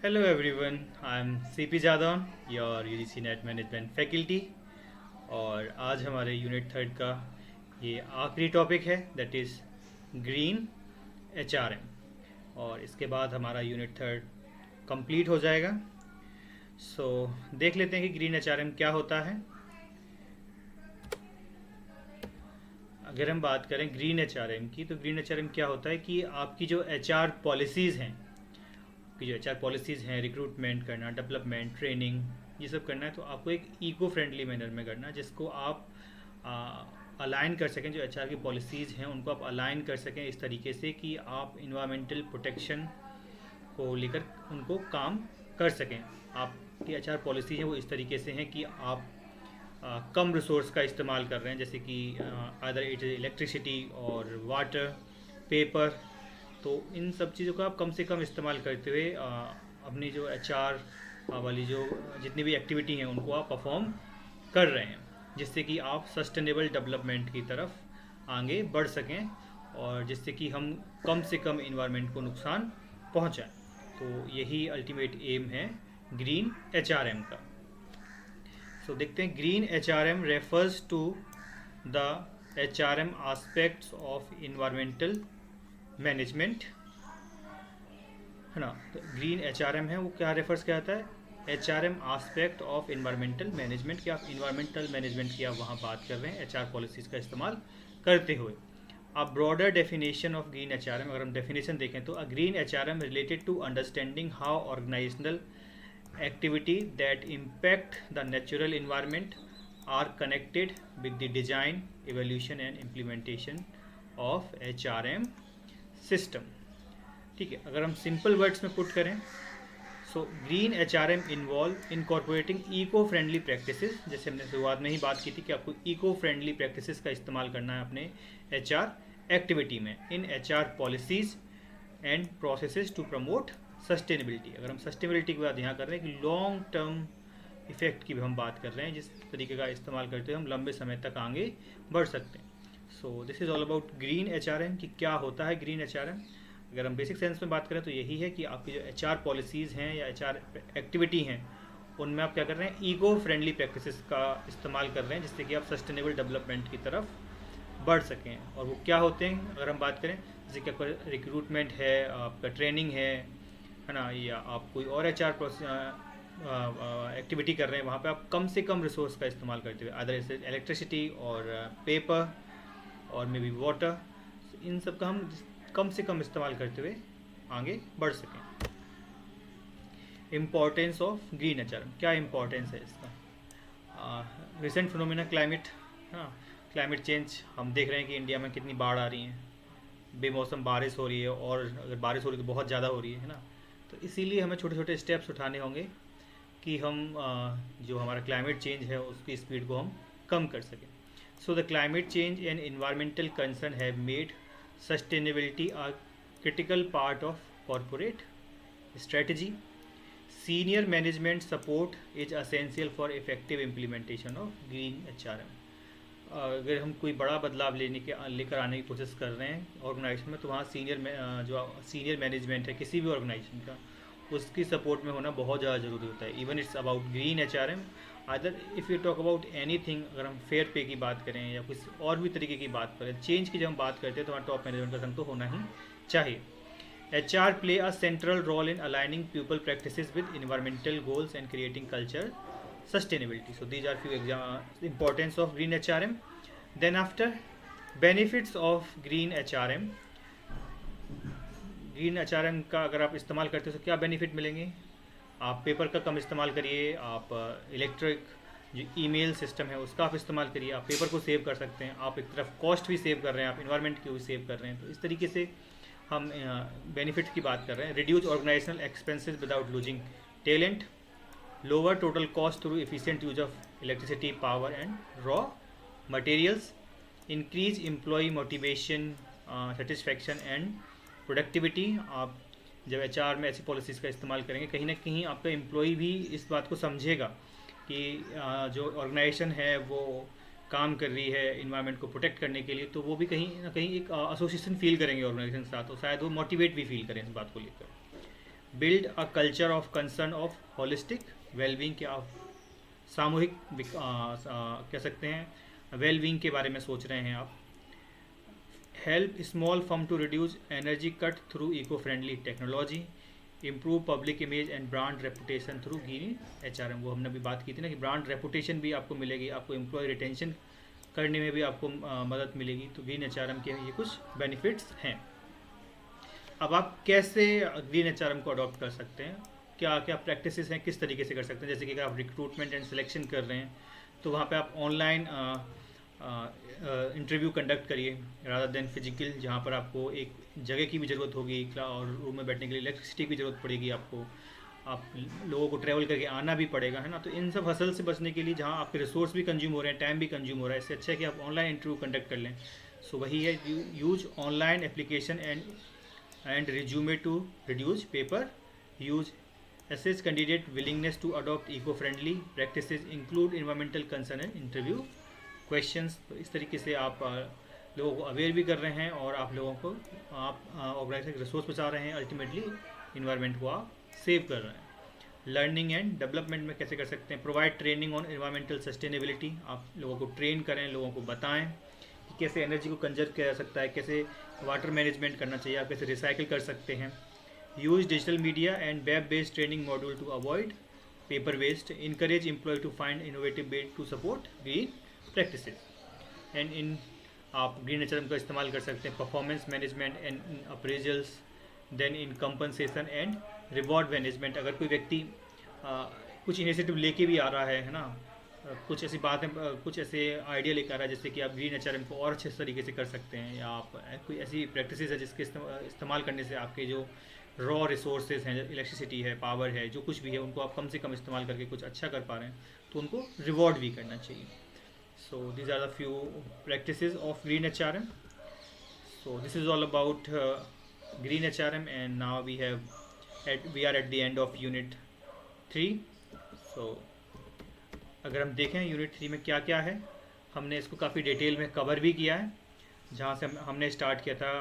Hello everyone, I'm CP Jadon, your UGC net management faculty. और आज हमारे unit third का ये आखिरी टॉपिक है, दैट इज़ ग्रीन HRM। और इसके बाद हमारा यूनिट थर्ड कंप्लीट हो जाएगा। सो देख लेते हैं कि ग्रीन HRM क्या होता है। अगर हम बात करें ग्रीन HRM की, तो ग्रीन HRM क्या होता है कि आपकी जो HR पॉलिसीज़ हैं, कि जो HR पॉलिसीज़ हैं, रिक्रूटमेंट करना, डेवलपमेंट, ट्रेनिंग, ये सब करना है, तो आपको एक इको फ्रेंडली मैनर में करना है, जिसको आप अलाइन कर सकें। जो HR की पॉलिसीज़ हैं उनको आप अलाइन कर सकें इस तरीके से कि आप इन्वायरमेंटल प्रोटेक्शन को लेकर उनको काम कर सकें। आपकी HR पॉलिसी है वो इस तरीके से हैं कि आप कम रिसोर्स का इस्तेमाल कर रहे हैं, जैसे कि अदर इट इलेक्ट्रिसिटी और वाटर, पेपर। तो इन सब चीज़ों का आप कम से कम इस्तेमाल करते हुए अपनी जो HR वाली जो जितनी भी एक्टिविटी हैं उनको आप परफॉर्म कर रहे हैं, जिससे कि आप सस्टेनेबल डेवलपमेंट की तरफ आगे बढ़ सकें और जिससे कि हम कम से कम इन्वायरमेंट को नुकसान पहुंचाएं। तो यही अल्टीमेट एम है ग्रीन HRM का। सो देखते हैं, green HRM refers to the HRM aspects of environmental management, है ना। तो ग्रीन HRM है वो क्या रेफर्स क्या आता है, HRM aspect of environmental management, कि आप इन्वायरमेंटल मैनेजमेंट की आप वहाँ बात कर रहे हैं HR पॉलिसीज़ का इस्तेमाल करते हुए। अब broader definition of green HRM, अगर हम डेफिनेशन देखें तो a green HRM related to understanding how organisational activity that impact the natural environment are connected with the design, evaluation and implementation of HRM system। ठीक है, अगर हम simple words में put करें, so green HRM involve incorporating eco friendly practices, जैसे हमने शुरुआत में ही बात की थी कि आपको इको फ्रेंडली प्रैक्टिसेस का इस्तेमाल करना है अपने HR एक्टिविटी में, in HR policies and processes to promote sustainability. अगर हम सस्टेनेबिलिटी की बात यहाँ कर रहे हैं कि लॉन्ग टर्म इफेक्ट की भी हम बात कर रहे हैं, जिस तरीके का इस्तेमाल करते हुए हम लंबे समय तक आगे बढ़ सकते हैं। So this is all about green HRM कि क्या होता है ग्रीन HRM। अगर हम बेसिक सेंस में बात करें तो यही है कि आपकी जो HR पॉलिसीज़ हैं या HR एक्टिविटी हैं उनमें आप क्या कर रहे हैं, इको फ्रेंडली प्रैक्टिसेस का इस्तेमाल कर रहे हैं, जिससे कि आप सस्टेनेबल डेवलपमेंट की तरफ बढ़ सकें। और वो क्या होते हैं, अगर हम बात करें जैसे कि आपका रिक्रूटमेंट है, आपका ट्रेनिंग है ना, या आप कोई और HR एक्टिविटी कर रहे हैं, वहाँ पे आप कम से कम रिसोर्स का इस्तेमाल करते हुए, अदर जैसे इलेक्ट्रिसिटी और पेपर और मे बी वाटर, इन सब का हम कम से कम इस्तेमाल करते हुए आगे बढ़ सकें। इम्पॉर्टेंस ऑफ ग्रीन HRM, क्या इम्पोर्टेंस है इसका। रिसेंट फिनोमिना क्लाइमेट, हाँ, क्लाइमेट चेंज, हम देख रहे हैं कि इंडिया में कितनी बाढ़ आ रही है, बेमौसम बारिश हो रही है, और अगर बारिश हो रही है तो बहुत ज़्यादा हो रही है ना। तो इसीलिए हमें छोटे छोटे स्टेप्स उठाने होंगे कि हम जो हमारा क्लाइमेट चेंज है उसकी स्पीड को हम कम कर सकें। So the climate change and environmental concern have made sustainability a critical part of corporate strategy. Senior management support is essential for effective implementation of green HRM। अगर हम कोई बड़ा बदलाव लेकर आने की कोशिश कर रहे हैं ऑर्गेनाइजेशन में, तो वहाँ जो सीनियर मैनेजमेंट है किसी भी ऑर्गेनाइजेशन का, उसकी सपोर्ट में होना बहुत ज़्यादा ज़रूरी होता है। Even it's about green HRM, other if you talk about anything, अगर हम फेयर पे की बात करें या कुछ और भी तरीके की बात करें, चेंज की जब हम बात करते हैं तो हमारा टॉप मैनेजमेंट का संग तो होना ही चाहिए। HR play a central role in aligning people practices with environmental goals and creating culture sustainability. So these are few importance of green HRM. Then after, benefits of green HRM। Green HRM का अगर आप इस्तेमाल करते हो तो क्या benefit मिलेंगे। आप पेपर का कम इस्तेमाल करिए, आप इलेक्ट्रिक जो ईमेल सिस्टम है उसका आप इस्तेमाल करिए, आप पेपर को सेव कर सकते हैं, आप एक तरफ कॉस्ट भी सेव कर रहे हैं, आप इन्वायरमेंट को भी सेव कर रहे हैं। तो इस तरीके से हम बेनिफिट की बात कर रहे हैं। Reduce organisational expenses without losing talent, lower total cost through efficient use of electricity, power and raw materials, increase employ motivation, satisfaction and productivity. आप जब HR में ऐसी पॉलिसीज़ का इस्तेमाल करेंगे, कहीं ना कहीं आपका एम्प्लॉय भी इस बात को समझेगा कि जो ऑर्गेनाइजेशन है वो काम कर रही है इन्वायरमेंट को प्रोटेक्ट करने के लिए, तो वो भी कहीं ना कहीं एक एसोसिएशन फील करेंगे ऑर्गेनाइजेशन के साथ, तो शायद वो मोटिवेट भी फील करें इस बात को लेकर। Build a culture of concern of holistic wellbeing, क्या आप सामूहिक कह सकते हैं वेलबींग के बारे में सोच रहे हैं आप। Help small firm to reduce energy cut through eco friendly technology, improve public image and brand reputation through green HRM. वो हमने अभी बात की थी ना कि ब्रांड रेपुटेशन भी आपको मिलेगी, आपको एम्प्लॉय रिटेंशन करने में भी आपको मदद मिलेगी। तो ग्रीन एचआरएम के ये कुछ बेनिफिट्स हैं। अब आप कैसे ग्रीन एचआरएम को अडॉप्ट कर सकते हैं, क्या क्या प्रैक्टिसेस हैं, किस तरीके से कर सकते हैं। जैसे कि अगर आप रिक्रूटमेंट एंड सिलेक्शन कर रहे हैं तो वहाँ पे आप ऑनलाइन इंटरव्यू कंडक्ट करिए रादर देन फिजिकल, जहाँ पर आपको एक जगह की भी ज़रूरत होगी और रूम में बैठने के लिए इलेक्ट्रिसिटी की ज़रूरत पड़ेगी आपको, आप लोगों को ट्रैवल करके आना भी पड़ेगा, है ना। तो इन सब हसल से बचने के लिए, जहाँ आपके रिसोर्स भी कंज्यूम हो रहे हैं, टाइम भी कंज्यूम हो रहा है, इससे अच्छा है कि आप ऑनलाइन इंटरव्यू कंडक्ट कर लें। सो वही है, use online application and resume to reduce paper use, assess candidate willingness to adopt eco-friendly practices, include environmental concern and interview questions। तो इस तरीके से आप लोगों को अवेयर भी कर रहे हैं और आप लोगों को आप ऑर्गेनाइजेशन रिसोर्स बचा रहे हैं, अल्टीमेटली इन्वायरमेंट को आप सेव कर रहे हैं। लर्निंग एंड डेवलपमेंट में कैसे कर सकते हैं, provide training on environmental sustainability, आप लोगों को ट्रेन करें, लोगों को बताएं कि कैसे एनर्जी को कंजर्व किया जा सकता है, कैसे वाटर मैनेजमेंट करना चाहिए, आप कैसे रिसाइकिल कर सकते हैं। Use digital media and web based training module to avoid paper waste, encourage employ to find innovative way to support green practices. And in आप ग्रीन एचआरएम का इस्तेमाल कर सकते हैं performance management and appraisals, then in compensation and reward management. अगर कोई व्यक्ति कुछ इनिशिएटिव लेके भी आ रहा है ना, कुछ ऐसी बातें, कुछ ऐसे आइडिया लेकर आ रहा है जैसे कि आप ग्रीन एचआरएम को और अच्छे तरीके से कर सकते हैं, या आप कोई ऐसी प्रैक्टिसेस है जिसके इस्तेमाल करने से आपके जो रॉ रिसोर्सेज हैं, इलेक्ट्रिसिटी है, पावर है, जो कुछ भी है, उनको आप कम से कम इस्तेमाल करके कुछ अच्छा कर पा रहे हैं, तो उनको रिवॉर्ड भी करना चाहिए। So these are the few practices of green HRM. So this is all about green HRM and now we are at the end of unit 3। सो अगर हम देखें यूनिट 3 में क्या क्या है, हमने इसको काफ़ी डिटेल में कवर भी किया है। जहाँ से हमने स्टार्ट किया था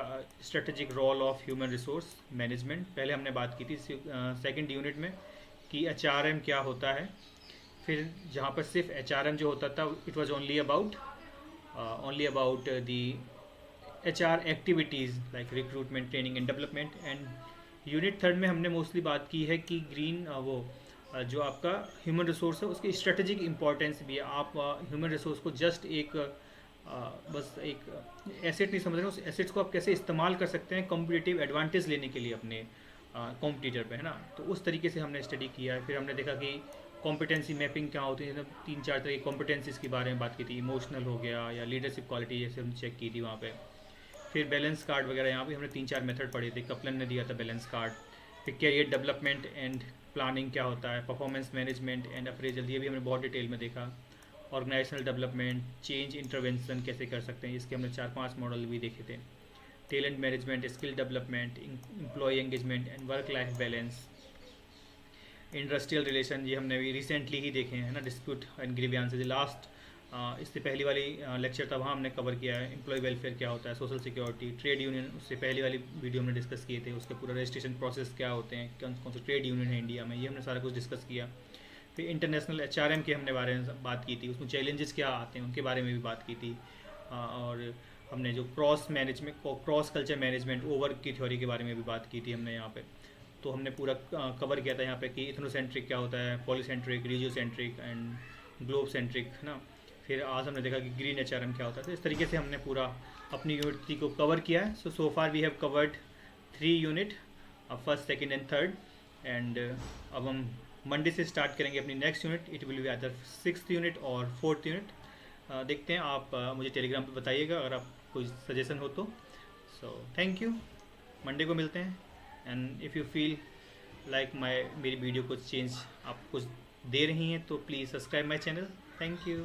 strategic role of human resource management, पहले हमने बात की थी सेकंड यूनिट में कि एचआरएम क्या होता है। फिर जहाँ पर सिर्फ एचआरएम जो होता था, it was only about the HR activities like recruitment, training and development. And unit 3 में हमने मोस्टली बात की है कि ग्रीन जो आपका ह्यूमन रिसोर्स है उसकी स्ट्रेटेजिक इंपॉर्टेंस भी है। आप ह्यूमन रिसोर्स को जस्ट एक बस एक एसेट नहीं समझ रहे, उस एसेट्स को आप कैसे इस्तेमाल कर सकते हैं कॉम्पिटिटिव एडवांटेज लेने के लिए अपने कॉम्पिटिटर पे, है ना। तो उस तरीके से हमने स्टडी किया है। फिर हमने देखा कि कॉम्पिटेंसी मैपिंग क्या होती है, 3-4 तरह की कॉम्पिटेंसीज के बारे में बात की थी, इमोशनल हो गया या लीडरशिप क्वालिटी जैसे हमने चेक की थी वहाँ पे। फिर बैलेंस कार्ड वगैरह, यहाँ पे हमने 3-4 मेथड पढ़े थे, कपलन ने दिया था बैलेंस कार्ड। फिर कैरियर डेवलपमेंट एंड प्लानिंग क्या होता है, परफॉर्मेंस मैनेजमेंट एंड अप्रेजल, ये भी हमने बहुत डिटेल में देखा। ऑर्गेनाइजेशनल डेवलपमेंट, चेंज इंटरवेंशन कैसे कर सकते हैं, इसके हमने 4-5 मॉडल भी देखे थे। Talent management, skill development, employ engagement and work life balance. Industrial relation, ये हमने भी रिसेंटली ही देखे हैं ना, डिस्प्यूट एंड ग्रीवियंसेस लास्ट, इससे पहली वाली लेक्चर था, वहाँ हमने कवर किया है। एम्प्लॉय वेलफेयर क्या होता है, सोशल सिक्योरिटी, ट्रेड यूनियन, उससे पहली वाली वीडियो हमने डिस्कस किए थे, उसके पूरा रजिस्ट्रेशन प्रोसेस क्या होते हैं, कौन कौन से ट्रेड यूनियन है इंडिया में, ये हमने सारा कुछ डिस्कस किया। फिर इंटरनेशनल एचआरएम के हमने बारे में बात की थी, उसमें चैलेंजेस क्या आते हैं उनके बारे में भी बात की थी। और हमने जो क्रॉस कल्चर मैनेजमेंट ओवर की थ्योरी के बारे में भी बात की थी हमने यहाँ पे। तो हमने पूरा कवर किया था यहाँ पे कि इथनोसेंट्रिक क्या होता है, polycentric, regiocentric and globe centric, है ना। फिर आज हमने देखा कि ग्रीन एचआरएम क्या होता है। तो इस तरीके से हमने पूरा अपनी यूनिट 3 को कवर किया है। So far we have covered 3 unit, first, second and third. And अब हम मंडे से स्टार्ट करेंगे अपनी next unit. It will be other 6th unit और 4th यूनिट। देखते हैं, आप मुझे टेलीग्राम पे बताइएगा अगर आप कोई सजेशन हो तो। सो थैंक यू, मंडे को मिलते हैं। And if you feel like मेरी वीडियो को चेंज आप कुछ दे रही हैं तो please subscribe my channel. Thank you.